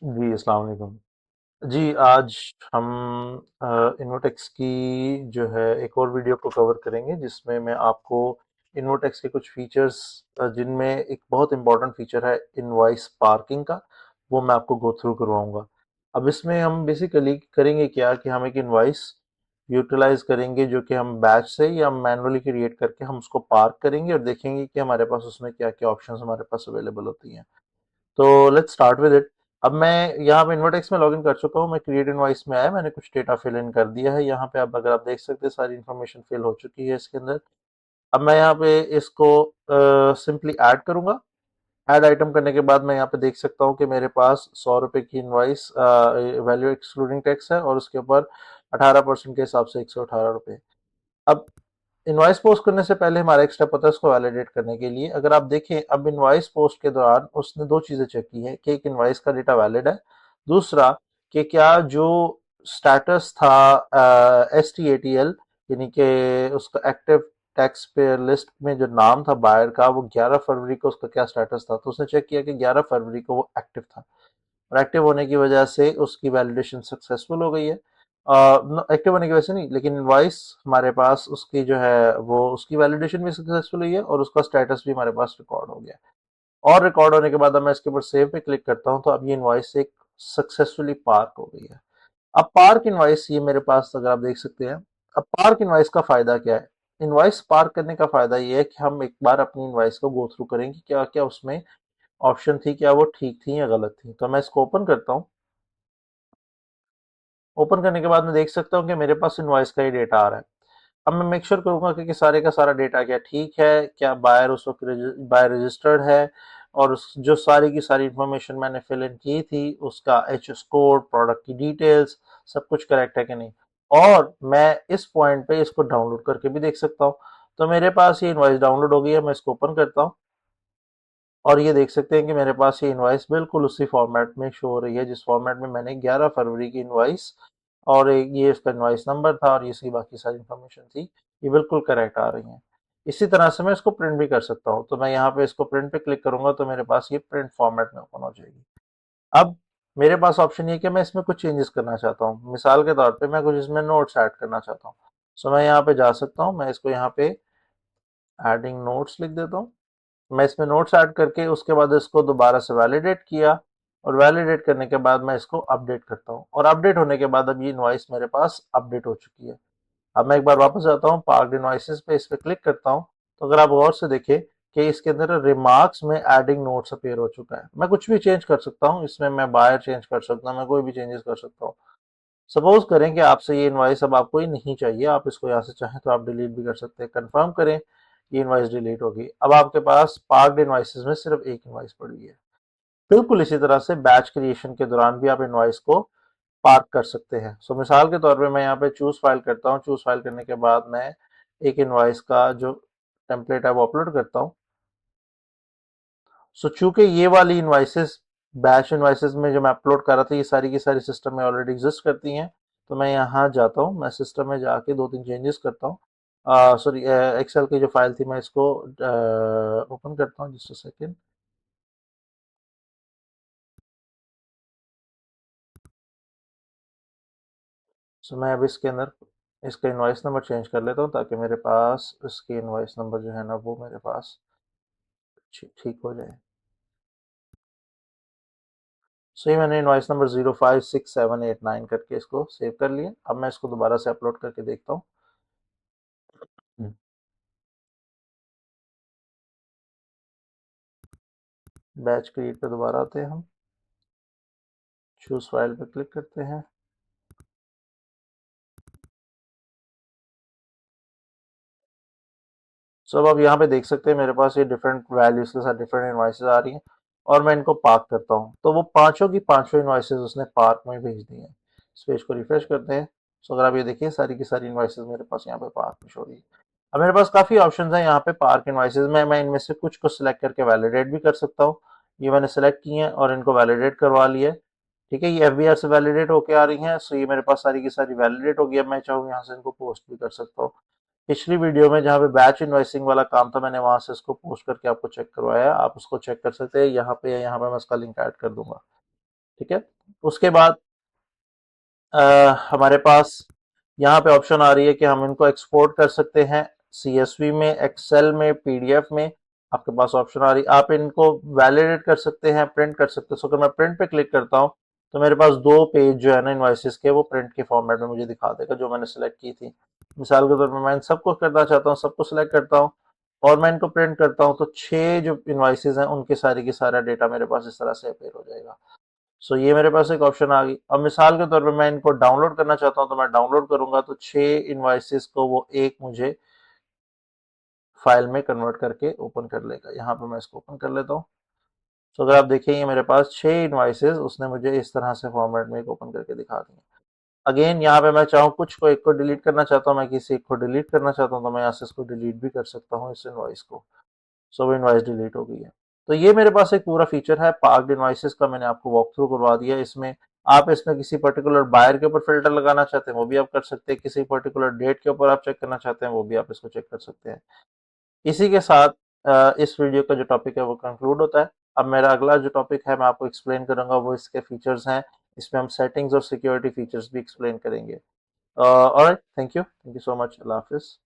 जी, अस्सलाम वालेकुम। जी, आज हम इन्वोटेक्स की जो है एक और वीडियो को कवर करेंगे जिसमें मैं आपको इन्वोटेक्स के कुछ फीचर्स जिनमें एक बहुत इंपॉर्टेंट फीचर है इनवॉइस पार्किंग का, वो मैं आपको गो थ्रू करवाऊंगा। अब इसमें हम बेसिकली करेंगे क्या कि हम एक इनवॉइस यूटिलाइज करेंगे जो कि हम बैच से या मैनुअली क्रिएट करके हम उसको पार्क करेंगे और देखेंगे कि हमारे पास उसमें क्या क्या ऑप्शंस हमारे पास अवेलेबल होती हैं। तो लेट्स स्टार्ट विद इट। अब मैं यहाँ पे इन्वर्टेक्स में लॉगिन कर चुका हूँ, मैं क्रिएट इनवॉइस में आया, मैंने कुछ डेटा फिल इन कर दिया है यहाँ पे। अब अगर आप देख सकते हैं सारी इन्फॉर्मेशन फिल हो चुकी है इसके अंदर। अब मैं यहाँ पे इसको सिंपली ऐड करूंगा। ऐड आइटम करने के बाद मैं यहाँ पे देख सकता हूँ कि मेरे पास 100 रुपए की इनवॉइस वैल्यू एक्सक्लूडिंग टैक्स है और उसके ऊपर 18% के हिसाब से 118 रुपये। अब इनवॉइस पोस्ट करने से पहले हमारा एक स्टेप होता है उसको वैलिडेट करने के लिए। अगर आप देखें, अब इनवॉइस पोस्ट के दौरान उसने दो चीजें चेक की है कि एक इनवॉइस का डेटा वैलिड है, दूसरा कि क्या जो स्टेटस था S T A T L, यानी कि उसका एक्टिव टैक्स पेयर लिस्ट में जो नाम था बायर का, वो 11 फरवरी को उसका क्या स्टेटस था। तो उसने चेक किया कि 11 फरवरी को वो एक्टिव था और एक्टिव होने की वजह से उसकी वैलिडेशन सक्सेसफुल हो गई है। एक्टिव होने की वजह से नहीं, लेकिन इनवॉइस हमारे पास उसकी जो है वो उसकी वैलिडेशन भी सक्सेसफुल हुई है और उसका स्टेटस भी हमारे पास रिकॉर्ड हो गया। और रिकॉर्ड होने के बाद अब मैं इसके ऊपर सेव पे क्लिक करता हूँ तो अब ये इनवॉइस एक सक्सेसफुली पार्क हो गई है। अब पार्क इनवॉइस ये मेरे पास अगर आप देख सकते हैं। अब पार्क इनवॉइस का फायदा क्या है? इनवॉइस पार्क करने का फायदा ये है कि हम एक बार अपनी इनवॉइस को गो थ्रू करेंगे क्या क्या उसमें ऑप्शन थी, क्या वो ठीक थी या गलत थी। तो मैं इसको ओपन करता हूँ। ओपन करने के बाद मैं देख सकता हूँ कि मेरे पास इनवॉइस का ही डेटा आ रहा है। अब मैं मेक श्योर करूंगा कि सारे का सारा डेटा क्या ठीक है, क्या बायर उस वक्त बायर रजिस्टर्ड है, और जो सारी की सारी इंफॉर्मेशन मैंने फिल इन की थी उसका एच एस कोड, प्रोडक्ट की डिटेल्स, सब कुछ करेक्ट है कि नहीं। और मैं इस पॉइंट पे इसको डाउनलोड करके भी देख सकता हूँ। तो मेरे पास ये इनवॉइस डाउनलोड हो गई है, मैं इसको ओपन करता हूँ और ये देख सकते हैं कि मेरे पास ये इनवॉइस बिल्कुल उसी फॉर्मेट में शो हो रही है जिस फॉर्मेट में मैंने 11 फरवरी की इनवॉइस, और ये इसका इनवॉइस नंबर था और ये इसकी बाकी सारी इन्फॉर्मेशन थी, ये बिल्कुल करेक्ट आ रही है। इसी तरह से मैं इसको प्रिंट भी कर सकता हूँ। तो मैं यहाँ पे इसको प्रिंट पे क्लिक करूंगा तो मेरे पास ये प्रिंट फॉर्मेट में ओपन हो जाएगी। अब मेरे पास ऑप्शन ये कि मैं इसमें कुछ चेंजेस करना चाहता हूँ। मिसाल के तौर पे मैं कुछ इसमें नोट्स ऐड करना चाहता हूँ। सो मैं यहाँ पे जा सकता हूँ, मैं इसको यहाँ पे एडिंग नोट्स लिख देता हूँ। मैं इसमें नोट्स ऐड करके उसके बाद इसको दोबारा से वैलिडेट किया और वैलिडेट करने के बाद मैं इसको अपडेट करता हूँ और अपडेट होने के बाद अब ये इनवॉइस मेरे पास अपडेट हो चुकी है। अब मैं एक बार वापस आता हूँ पार्क इनवॉइसेस पे, इस पे क्लिक करता हूँ। तो अगर आप गौर से देखें कि इसके अंदर रिमार्क्स में एडिंग नोट्स अपीयर हो चुका है। मैं कुछ भी चेंज कर सकता हूँ इसमें, मैं बायर चेंज कर सकता हूँ, मैं कोई भी चेंजेस कर सकता हूँ। सपोज करें कि आपसे ये इनवॉइस अब आपको ये नहीं चाहिए, आप इसको यहाँ से चाहें तो आप डिलीट भी कर सकते हैं। कंफर्म करें, ये इनवॉइस डिलीट होगी। अब आपके पास पार्क्ड इनवॉइसेस में सिर्फ एक इनवॉइस पड़ी है। बिल्कुल इसी तरह से बैच क्रिएशन के दौरान भी आप इनवॉइस को पार्क कर सकते हैं। सो मिसाल के तौर पे मैं यहाँ पे चूज फाइल करता हूँ। चूज फाइल करने के बाद मैं एक इनवॉइस का जो टेम्पलेट है वो अपलोड करता हूँ। सो चूंकि ये वाली इनवाइसेस बैच इनवाइसेस में जो मैं अपलोड कर रहा था ये सारी की सारी सिस्टम में ऑलरेडी एग्जिस्ट करती हैं। तो मैं यहाँ जाता हूँ, मैं सिस्टम में जाके दो तीन चेंजेस करता हूँ। सॉरी, एक्सेल की जो फाइल थी मैं इसको ओपन करता हूँ, जस्ट अ सेकेंड। सो मैं अब इसके अंदर इसका इनवॉइस नंबर चेंज कर लेता हूँ ताकि मेरे पास इसकी इनवॉइस नंबर जो है ना वो मेरे पास ठीक हो जाए। सो ये मैंने इनवॉइस नंबर 056789 करके इसको सेव कर लिया। अब मैं इसको दोबारा से अपलोड करके देखता हूँ। बैच क्रिएट पे दोबारा आते हैं हम, चूज फाइल पे क्लिक करते हैं। सो अब आप यहाँ पे देख सकते हैं मेरे पास ये डिफरेंट वैल्यूज के साथ डिफरेंट इनवॉइसेस आ रही हैं और मैं इनको पार्क करता हूँ तो वो पांचों की पांचों इनवॉइसेस उसने पार्क में भेज दी हैं। इस पेज को रिफ्रेश करते हैं। सो अगर आप ये देखिए सारी की सारी इनवॉइसेस मेरे पास यहाँ पे पार्क में शो हो रही है। अब मेरे पास काफी ऑप्शंस हैं यहाँ पे पार्क इनवॉइसेस में। मैं इनमें से कुछ को सिलेक्ट करके वैलिडेट भी कर सकता हूँ। ये मैंने सेलेक्ट किए हैं और इनको वैलिडेट करवा लिया है। ठीक है, ये एफबीआर से वैलिडेट होके आ रही हैं। सो ये मेरे पास सारी की सारी वैलिडेट हो गई। अब मैं चाहूँ यहाँ से इनको पोस्ट भी कर सकता हूँ। पिछली वीडियो में जहाँ पे बैच इनवॉइसिंग वाला काम था मैंने वहां से इसको पोस्ट करके आपको चेक करवाया, आप उसको चेक कर सकते हैं यहाँ पे, या यहाँ पे मैं इसका लिंक ऐड कर दूंगा। ठीक है। उसके बाद हमारे पास यहाँ पे ऑप्शन आ रही है कि हम इनको एक्सपोर्ट कर सकते हैं सीएसवी में, एक्सेल में, पीडीएफ में। आपके पास ऑप्शन आ रही है, आप इनको वैलिडेट कर सकते हैं, प्रिंट कर सकते हैं। सो अगर मैं प्रिंट पे क्लिक करता हूँ तो मेरे पास दो पेज जो है ना इनवॉइसेस के, वो प्रिंट के फॉर्मेट में मुझे दिखा देगा जो मैंने सेलेक्ट की थी। मिसाल के तौर पर मैं इन सबको करना चाहता हूँ, सबको सिलेक्ट करता हूँ और मैं इनको प्रिंट करता हूँ, तो 6 जो इनवॉइसेस हैं उनके सारे की सारा डेटा मेरे पास इस तरह से अपेयर हो जाएगा। सो ये मेरे पास एक ऑप्शन आ गई। अब मिसाल के तौर पे मैं इनको डाउनलोड करना चाहता हूँ, तो मैं डाउनलोड करूंगा तो 6 इनवॉइसेस को वो एक मुझे फाइल में कन्वर्ट करके ओपन कर लेगा। यहाँ पे मैं इसको ओपन कर लेता हूँ। तो अगर आप देखेंगे मेरे पास 6 इनवॉइसेस उसने मुझे इस तरह से फॉर्मेट में एक ओपन करके दिखा दी। अगेन यहाँ पे मैं चाहूँ कुछ को, एक को डिलीट करना चाहता हूँ, मैं किसी एक को डिलीट करना चाहता हूँ, तो मैं यहाँ से इसको डिलीट भी कर सकता हूँ, इस इनवॉइस को। सब इनवॉइस डिलीट हो गई है। तो ये मेरे पास एक पूरा फीचर है पार्क्ड इनवॉइसेस का, मैंने आपको वॉक थ्रू करवा दिया। इसमें आप इसमें किसी पर्टिकुलर बायर के ऊपर फिल्टर लगाना चाहते हैं वो भी आप कर सकते हैं, किसी पर्टिकुलर डेट के ऊपर आप चेक करना चाहते हैं वो भी आप इसको चेक कर सकते हैं। इसी के साथ इस वीडियो का जो टॉपिक है वो कंक्लूड होता है। अब मेरा अगला जो टॉपिक है मैं आपको एक्सप्लेन करूंगा, वो इसके फीचर्स हैं। इसमें हम सेटिंग्स और सिक्योरिटी फीचर्स भी एक्सप्लेन करेंगे। Alright, thank you so much. Allah Hafiz.